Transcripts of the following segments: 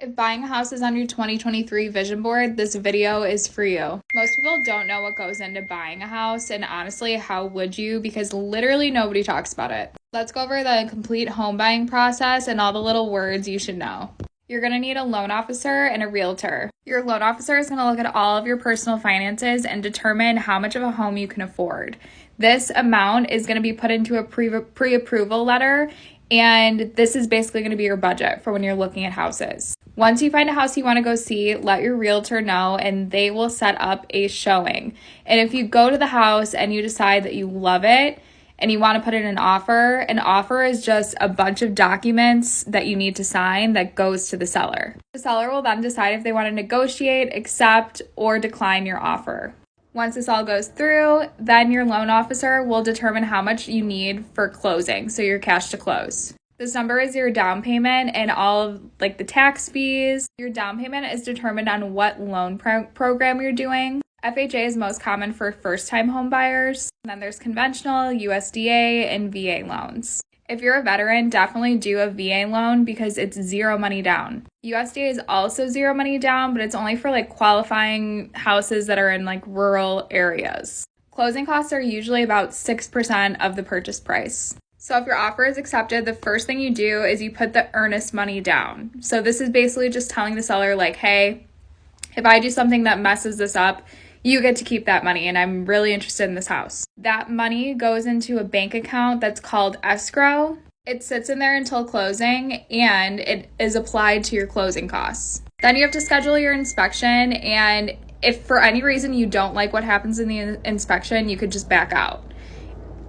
If buying a house is on your 2023 vision board, this video is for you. Most people don't know what goes into buying a house, and honestly, how would you? Because literally nobody talks about it. Let's go over the complete home buying process and all the little words you should know. You're going to need a loan officer and a realtor. Your loan officer is going to look at all of your personal finances and determine how much of a home you can afford. This amount is going to be put into a pre-approval letter, and this is basically going to be your budget for when you're looking at houses. Once you find a house you want to go see, let your realtor know and they will set up a showing. And if you go to the house and you decide that you love it and you want to put in an offer is just a bunch of documents that you need to sign that goes to the seller. The seller will then decide if they want to negotiate, accept, or decline your offer. Once this all goes through, then your loan officer will determine how much you need for closing, so your cash to close. This number is your down payment and all of the tax fees. Your down payment is determined on what loan program you're doing. FHA is most common for first-time home buyers. And then there's conventional, USDA, and VA loans. If you're a veteran, definitely do a VA loan because it's zero money down. USDA is also zero money down, but it's only for qualifying houses that are in rural areas. Closing costs are usually about 6% of the purchase price. So if your offer is accepted, the first thing you do is you put the earnest money down. So this is basically just telling the seller hey, if I do something that messes this up, you get to keep that money and I'm really interested in this house. That money goes into a bank account that's called escrow. It sits in there until closing and it is applied to your closing costs. Then you have to schedule your inspection, and if for any reason you don't like what happens in the inspection, you could just back out.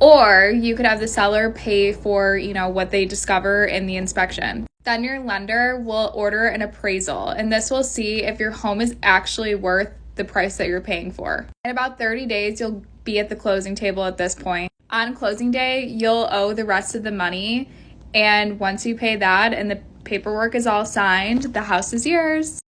Or you could have the seller pay for, what they discover in the inspection. Then your lender will order an appraisal, and this will see if your home is actually worth the price that you're paying for. In about 30 days, you'll be at the closing table at this point. On closing day, you'll owe the rest of the money, and once you pay that and the paperwork is all signed, the house is yours.